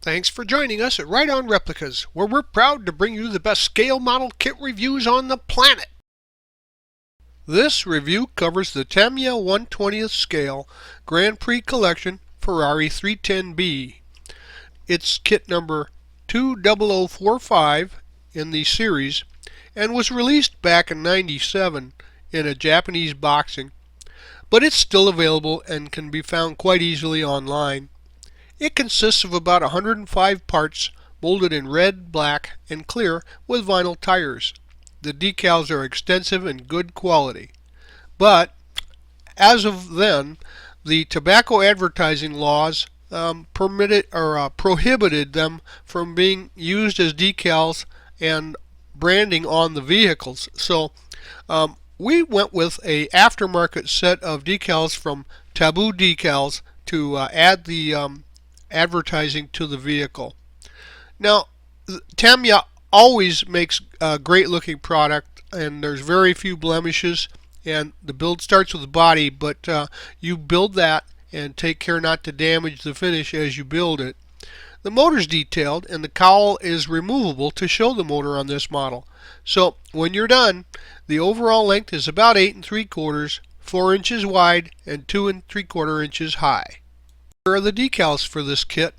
Thanks for joining us at Right On Replicas, where we're proud to bring you the best scale model kit reviews on the planet. This review covers the Tamiya 1/20th scale Grand Prix Collection Ferrari 310B. It's kit number 20045 in the series and was released back in '97 in a Japanese boxing, but it's still available and can be found quite easily online. It consists of about 105 parts molded in red, black, and clear with vinyl tires. The decals are extensive and good quality. But as of then, the tobacco advertising laws prohibited them from being used as decals and branding on the vehicles. So we went with a aftermarket set of decals from Taboo Decals to add the advertising to the vehicle. Now, Tamiya always makes a great looking product, and there's very few blemishes, and the build starts with the body, but you build that and take care not to damage the finish as you build it. The motor's detailed, and the cowl is removable to show the motor on this model. So when you're done, the overall length is about 8 3/4, 4 inches wide, and 2 3/4 inches high. Here are the decals for this kit,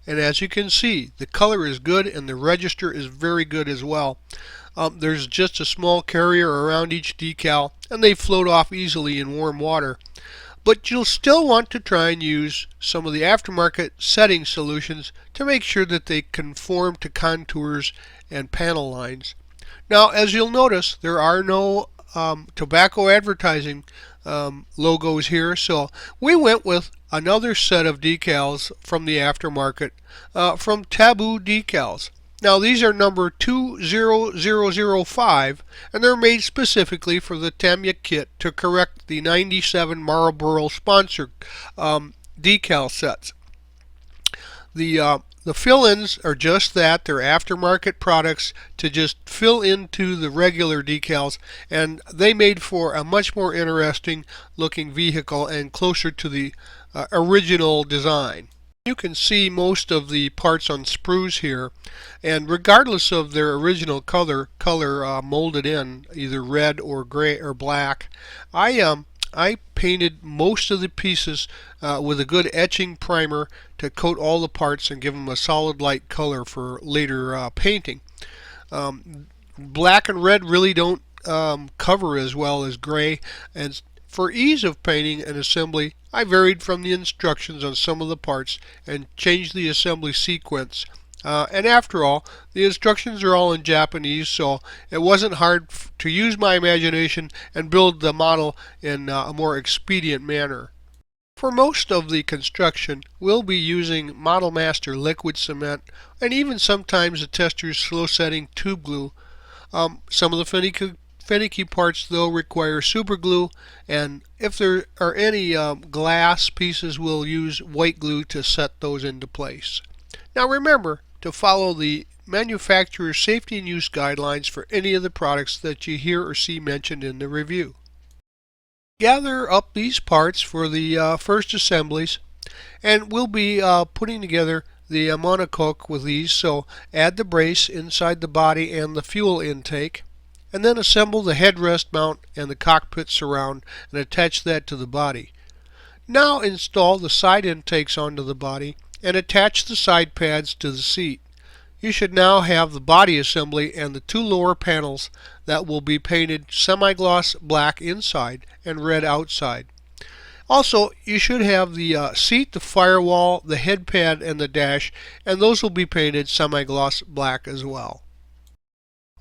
and as you can see, the color is good and the register is very good as well. There's just a small carrier around each decal, and they float off easily in warm water. But you'll still want to try and use some of the aftermarket setting solutions to make sure that they conform to contours and panel lines. Now, as you'll notice, there are no tobacco advertising logos here, so we went with another set of decals from the aftermarket from Taboo Decals. Now, these are number 20005, and they're made specifically for the Tamiya kit to correct the '97 Marlboro sponsor decal sets. The fill-ins are just that. They're aftermarket products to just fill into the regular decals, and they made for a much more interesting looking vehicle and closer to the original design. You can see most of the parts on sprues here, and regardless of their original color molded in either red or gray or black, I painted most of the pieces with a good etching primer to coat all the parts and give them a solid light color for later painting. Black and red really don't cover as well as gray, and for ease of painting and assembly, I varied from the instructions on some of the parts and changed the assembly sequence. And after all, the instructions are all in Japanese, so it wasn't hard to use my imagination and build the model in a more expedient manner. For most of the construction, we'll be using Model Master liquid cement and even sometimes the tester's slow setting tube glue. Some of the finicky parts though require superglue, and if there are any glass pieces, we'll use white glue to set those into place. Now remember to follow the manufacturer's safety and use guidelines for any of the products that you hear or see mentioned in the review. Gather up these parts for the first assemblies, and we'll be putting together the monocoque with these, so add the brace inside the body and the fuel intake, and then assemble the headrest mount and the cockpit surround and attach that to the body. Now install the side intakes onto the body and attach the side pads to the seat. You should now have the body assembly and the two lower panels that will be painted semi-gloss black inside and red outside. Also, you should have the seat, the firewall, the head pad, and the dash, and those will be painted semi-gloss black as well.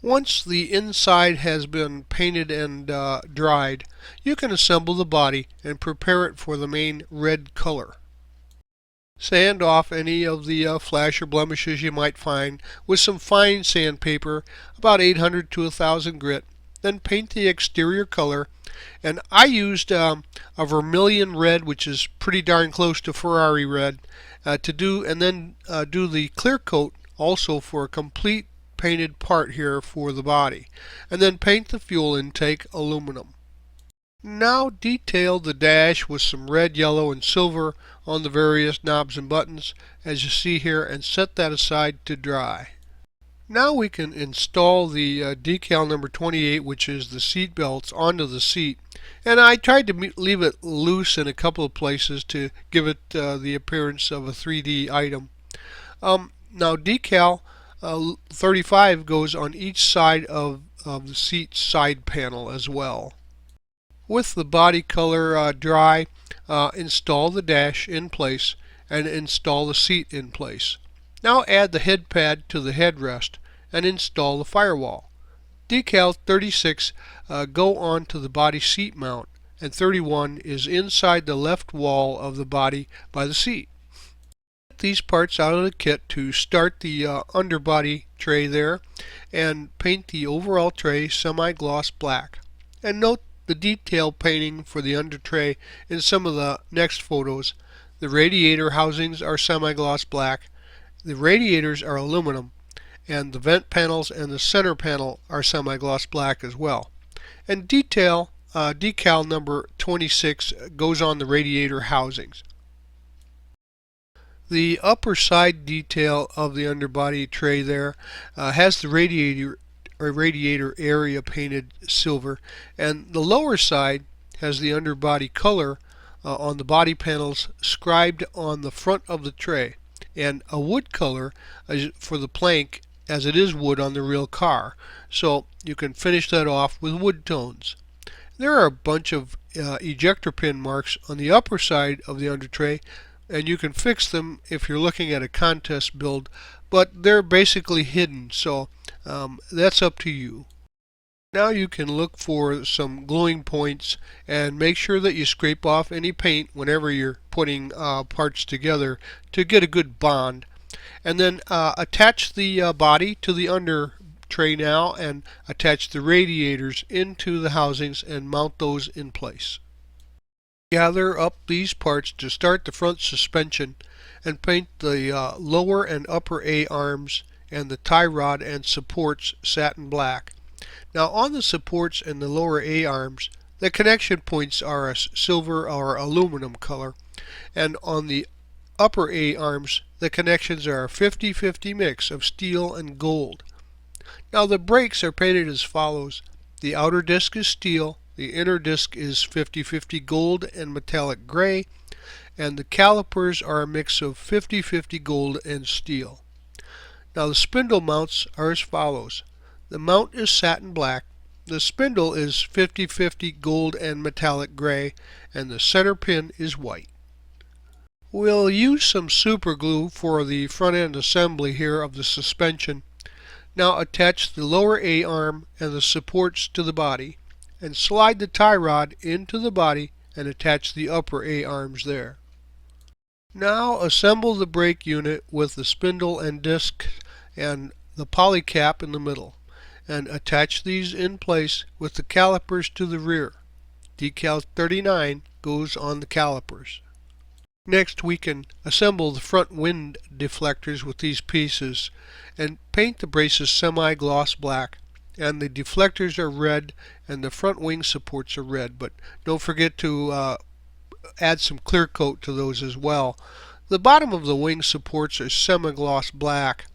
Once the inside has been painted and dried, you can assemble the body and prepare it for the main red color. Sand off any of the flash or blemishes you might find with some fine sandpaper, about 800 to 1000 grit. Then paint the exterior color, and I used a vermilion red, which is pretty darn close to Ferrari red, to do, and then do the clear coat also for a complete painted part here for the body, and then paint the fuel intake aluminum. Now detail the dash with some red, yellow, and silver on the various knobs and buttons as you see here, and set that aside to dry. Now we can install the decal number 28, which is the seat belts, onto the seat. And I tried to leave it loose in a couple of places to give it the appearance of a 3D item. Now decal 35 goes on each side of the seat side panel as well. With the body color dry, install the dash in place and install the seat in place. Now add the head pad to the headrest and install the firewall. Decal 36 go on to the body seat mount, and 31 is inside the left wall of the body by the seat. Get these parts out of the kit to start the underbody tray there, and paint the overall tray semi-gloss black. And note the detail painting for the under tray in some of the next photos. The radiator housings are semi-gloss black, the radiators are aluminum, and the vent panels and the center panel are semi-gloss black as well. And decal number 26 goes on the radiator housings. The upper side detail of the underbody tray there has the radiator area painted silver, and the lower side has the underbody color on the body panels scribed on the front of the tray, and a wood color for the plank, as it is wood on the real car, so you can finish that off with wood tones. There are a bunch of ejector pin marks on the upper side of the under tray, and you can fix them if you're looking at a contest build, but they're basically hidden, so that's up to you. Now you can look for some gluing points and make sure that you scrape off any paint whenever you're putting parts together to get a good bond. And then attach the body to the under tray now, and attach the radiators into the housings and mount those in place. Gather up these parts to start the front suspension and paint the lower and upper A-arms and the tie rod and supports satin black. Now on the supports and the lower A-arms, the connection points are a silver or aluminum color, and on the upper A-arms the connections are a 50-50 mix of steel and gold. Now the brakes are painted as follows. The outer disc is steel, the inner disc is 50-50 gold and metallic gray, and the calipers are a mix of 50-50 gold and steel. Now the spindle mounts are as follows. The mount is satin black, the spindle is 50-50 gold and metallic gray, and the center pin is white. We'll use some super glue for the front end assembly here of the suspension. Now attach the lower A-arm and the supports to the body, and slide the tie rod into the body and attach the upper A-arms there. Now assemble the brake unit with the spindle and disc and the poly cap in the middle, and attach these in place with the calipers to the rear. Decal 39 goes on the calipers. Next we can assemble the front wind deflectors with these pieces and paint the braces semi-gloss black, and the deflectors are red and the front wing supports are red, but don't forget to add some clear coat to those as well. The bottom of the wing supports are semi-gloss black.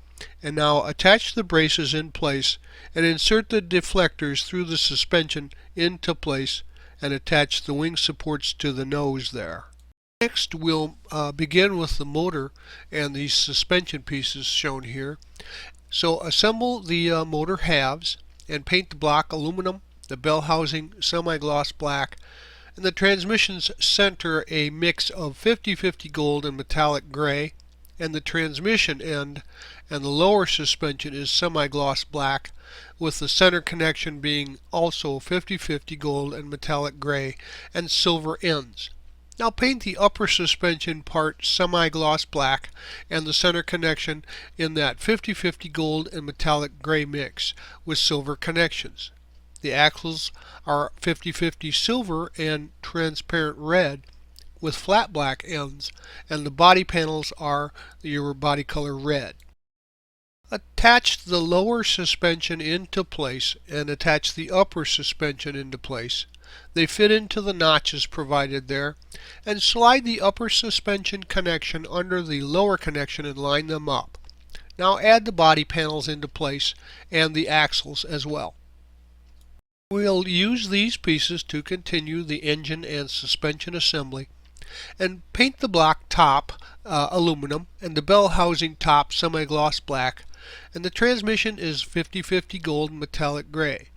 And now attach the braces in place and insert the deflectors through the suspension into place and attach the wing supports to the nose there. Next we'll begin with the motor and these suspension pieces shown here. So assemble the motor halves and paint the block aluminum, the bell housing semi-gloss black, and the transmission's center a mix of 50-50 gold and metallic gray, and the transmission end and the lower suspension is semi-gloss black, with the center connection being also 50-50 gold and metallic gray and silver ends. Now paint the upper suspension part semi-gloss black and the center connection in that 50-50 gold and metallic gray mix with silver connections. The axles are 50-50 silver and transparent red with flat black ends, and the body panels are your body color red. Attach the lower suspension into place and attach the upper suspension into place. They fit into the notches provided there, and slide the upper suspension connection under the lower connection and line them up. Now add the body panels into place and the axles as well. We'll use these pieces to continue the engine and suspension assembly, and paint the block top aluminum and the bell housing top semi-gloss black, and the transmission is 50/50 gold and metallic gray.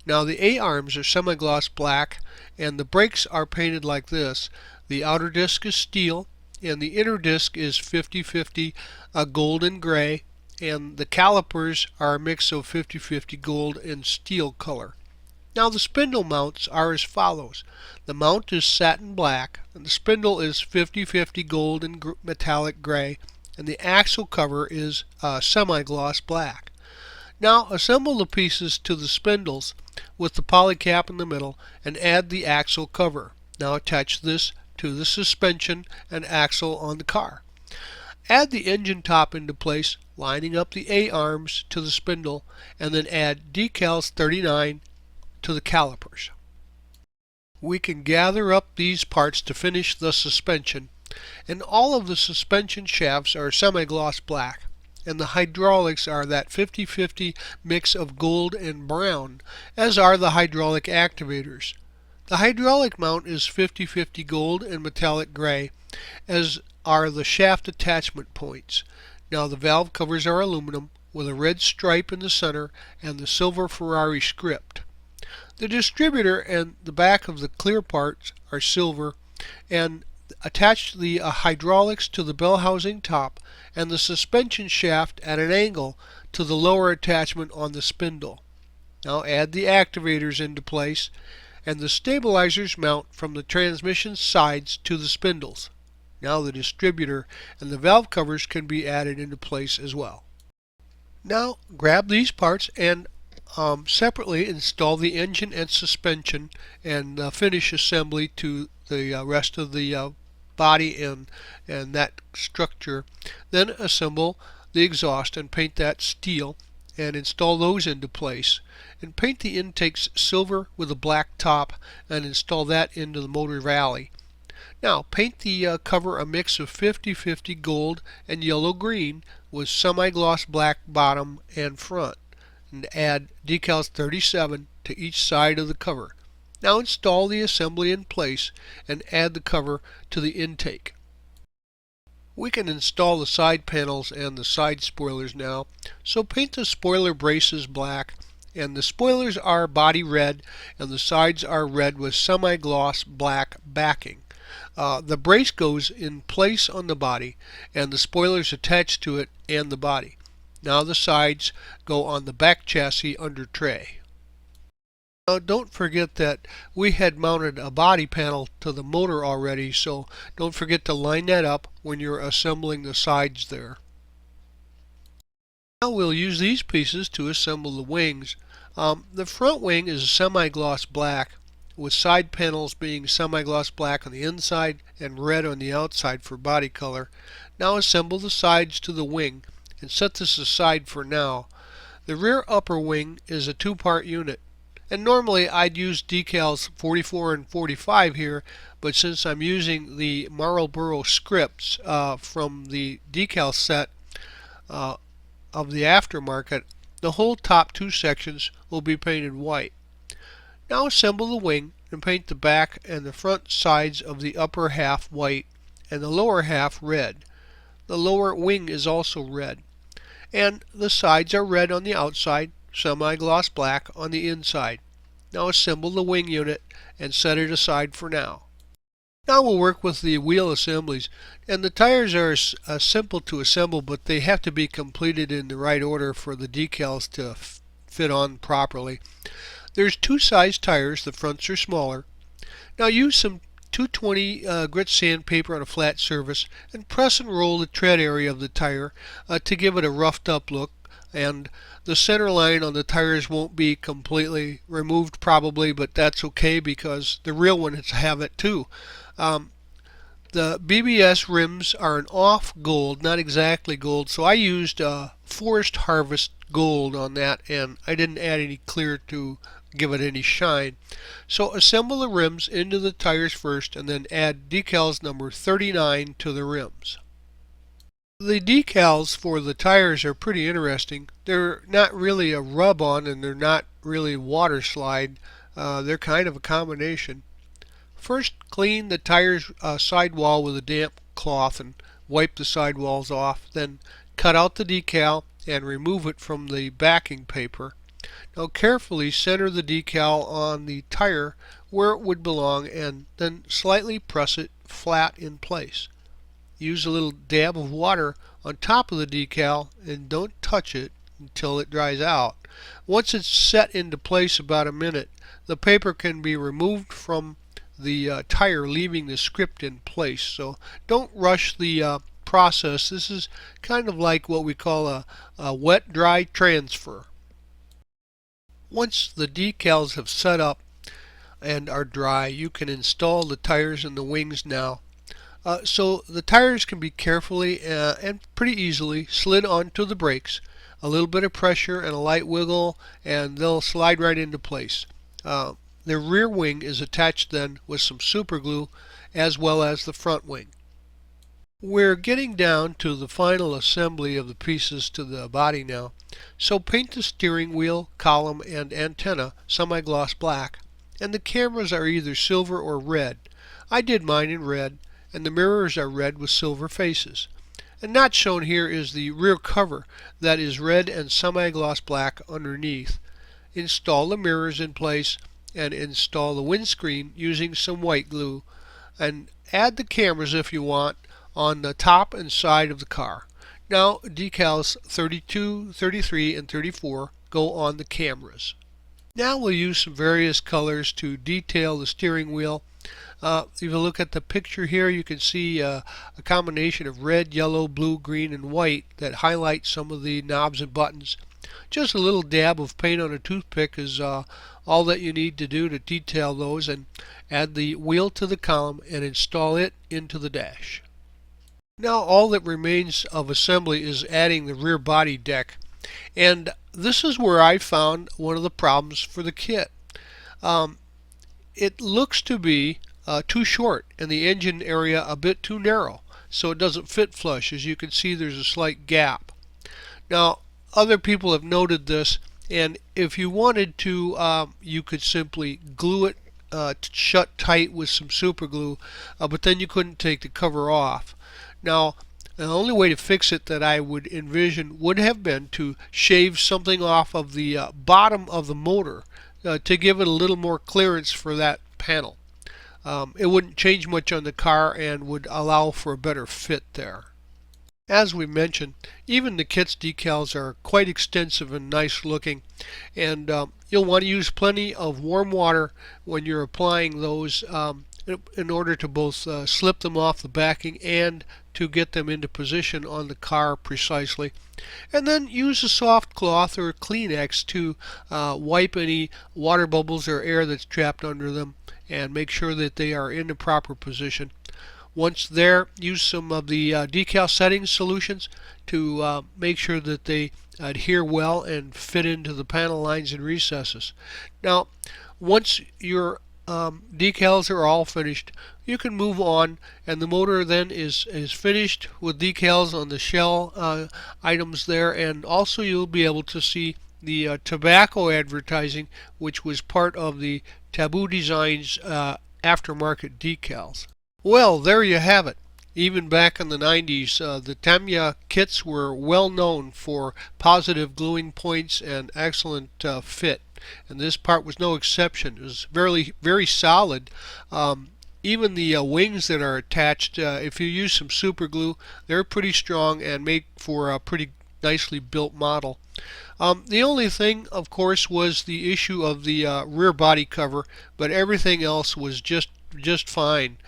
Now the A-arms are semi-gloss black and the brakes are painted like this. The outer disc is steel and the inner disc is 50/50 gold and gray, and the calipers are a mix of 50/50 gold and steel color. Now the spindle mounts are as follows. The mount is satin black, and the spindle is 50/50 gold and metallic gray, and the axle cover is semi-gloss black. Now assemble the pieces to the spindles with the poly cap in the middle and add the axle cover. Now attach this to the suspension and axle on the car. Add the engine top into place, lining up the A-arms to the spindle, and then add decals 39 to the calipers. We can gather up these parts to finish the suspension, and all of the suspension shafts are semi-gloss black, and the hydraulics are that 50/50 mix of gold and brown, as are the hydraulic activators. The hydraulic mount is 50/50 gold and metallic gray, as are the shaft attachment points. Now the valve covers are aluminum with a red stripe in the center and the silver Ferrari script. The distributor and the back of the clear parts are silver, and attach the hydraulics to the bell housing top and the suspension shaft at an angle to the lower attachment on the spindle. Now add the activators into place, and the stabilizers mount from the transmission sides to the spindles. Now the distributor and the valve covers can be added into place as well. Now grab these parts and separately install the engine and suspension and finish assembly to the rest of the body and that structure. Then assemble the exhaust and paint that steel and install those into place, and paint the intakes silver with a black top and install that into the motor valley. Now paint the cover a mix of 50/50 gold and yellow-green with semi-gloss black bottom and front, and add decals 37 to each side of the cover. Now install the assembly in place and add the cover to the intake. We can install the side panels and the side spoilers now, so paint the spoiler braces black, and the spoilers are body red and the sides are red with semi-gloss black backing. The brace goes in place on the body and the spoilers attached to it and the body. Now the sides go on the back chassis under tray. Now don't forget that we had mounted a body panel to the motor already, so don't forget to line that up when you're assembling the sides there. Now we'll use these pieces to assemble the wings. The front wing is semi-gloss black, with side panels being semi-gloss black on the inside and red on the outside for body color. Now assemble the sides to the wing and set this aside for now. The rear upper wing is a two-part unit, and normally I'd use decals 44 and 45 here, but since I'm using the Marlboro scripts from the decal set of the aftermarket, the whole top two sections will be painted white. Now assemble the wing and paint the back and the front sides of the upper half white and the lower half red. The lower wing is also red, and the sides are red on the outside, semi-gloss black on the inside. Now assemble the wing unit and set it aside for now. Now we'll work with the wheel assemblies, and the tires are simple to assemble, but they have to be completed in the right order for the decals to fit on properly. There's two size tires. The fronts are smaller. Now use some 220 grit sandpaper on a flat surface and press and roll the tread area of the tire to give it a roughed up look, and the center line on the tires won't be completely removed probably, but that's okay because the real ones have it too. The BBS rims are an off gold, not exactly gold, so I used Forest Harvest gold on that, and I didn't add any clear to give it any shine. So assemble the rims into the tires first and then add decals number 39 to the rims. The decals for the tires are pretty interesting. They're not really a rub-on and they're not really water slide. They're kind of a combination. First, clean the tire's sidewall with a damp cloth and wipe the sidewalls off. Then cut out the decal and remove it from the backing paper. Now carefully center the decal on the tire where it would belong and then slightly press it flat in place. Use a little dab of water on top of the decal and don't touch it until it dries out. Once it's set into place about a minute, the paper can be removed from the tire, leaving the script in place. So don't rush the process. This is kind of like what we call a wet-dry transfer. Once the decals have set up and are dry, you can install the tires and the wings now. So the tires can be carefully and pretty easily slid onto the brakes. A little bit of pressure and a light wiggle and they'll slide right into place. The rear wing is attached then with some super glue as well as the front wing. We're getting down to the final assembly of the pieces to the body now. So paint the steering wheel, column, and antenna semi-gloss black, and the cameras are either silver or red. I did mine in red, and the mirrors are red with silver faces. And not shown here is the rear cover that is red and semi-gloss black underneath. Install the mirrors in place and install the windscreen using some white glue, and add the cameras if you want on the top and side of the car. Now decals 32, 33, and 34 go on the cameras. Now we'll use some various colors to detail the steering wheel. If you look at the picture here, you can see a combination of red, yellow, blue, green, and white that highlight some of the knobs and buttons. Just a little dab of paint on a toothpick is all that you need to do to detail those, and add the wheel to the column and install it into the dash. Now all that remains of assembly is adding the rear body deck, and this is where I found one of the problems for the kit. It looks to be too short and the engine area a bit too narrow, so it doesn't fit flush. As you can see, there's a slight gap. Now other people have noted this, and if you wanted to, you could simply glue it shut tight with some super glue, but then you couldn't take the cover off. Now the only way to fix it that I would envision would have been to shave something off of the bottom of the motor to give it a little more clearance for that panel. It wouldn't change much on the car and would allow for a better fit there. As we mentioned, even the kit's decals are quite extensive and nice looking, and you'll want to use plenty of warm water when you're applying those in order to both slip them off the backing and to get them into position on the car precisely. And then use a soft cloth or a Kleenex to wipe any water bubbles or air that's trapped under them and make sure that they are in the proper position. Once there, use some of the decal setting solutions to make sure that they adhere well and fit into the panel lines and recesses. Now, once your decals are all finished, you can move on, and the motor then is finished with decals on the shell items there, and also you'll be able to see the tobacco advertising, which was part of the Taboo Designs aftermarket decals. Well, there you have it. Even back in the 90s, the Tamiya kits were well known for positive gluing points and excellent fit, and this part was no exception. It was very, very solid. Even the wings that are attached, if you use some super glue, they're pretty strong and make for a pretty nicely built model. The only thing, of course, was the issue of the rear body cover, but everything else was just fine.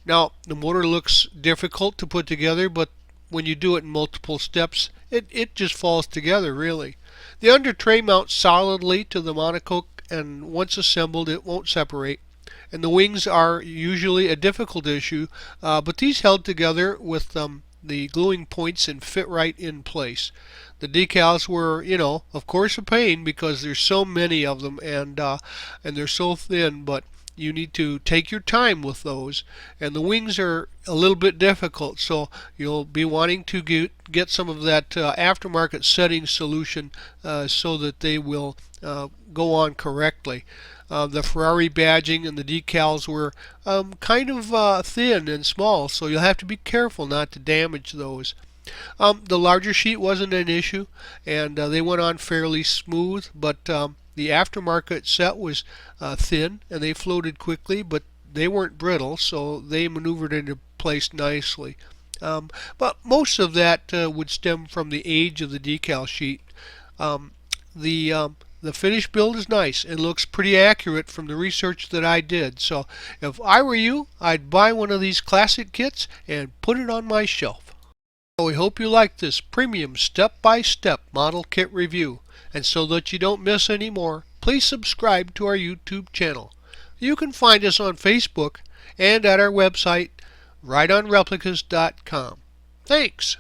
Now, the motor looks difficult to put together, but when you do it in multiple steps, it just falls together, really. The under tray mounts solidly to the monocoque, and once assembled, it won't separate. And the wings are usually a difficult issue, but these held together with the gluing points and fit right in place. The decals were, of course, a pain because there's so many of them, and they're so thin, but you need to take your time with those. And the wings are a little bit difficult, so you'll be wanting to get some of that aftermarket setting solution so that they will go on correctly. The Ferrari badging and the decals were kind of thin and small, so you'll have to be careful not to damage those. The larger sheet wasn't an issue, and they went on fairly smooth, but the aftermarket set was thin, and they floated quickly, but they weren't brittle, so they maneuvered into place nicely. But most of that would stem from the age of the decal sheet. Um, the finished build is nice and looks pretty accurate from the research that I did. So if I were you, I'd buy one of these classic kits and put it on my shelf. We hope you like this premium step-by-step model kit review, and so that you don't miss any more, please subscribe to our YouTube channel. You can find us on Facebook and at our website rightonreplicas.com. Thanks!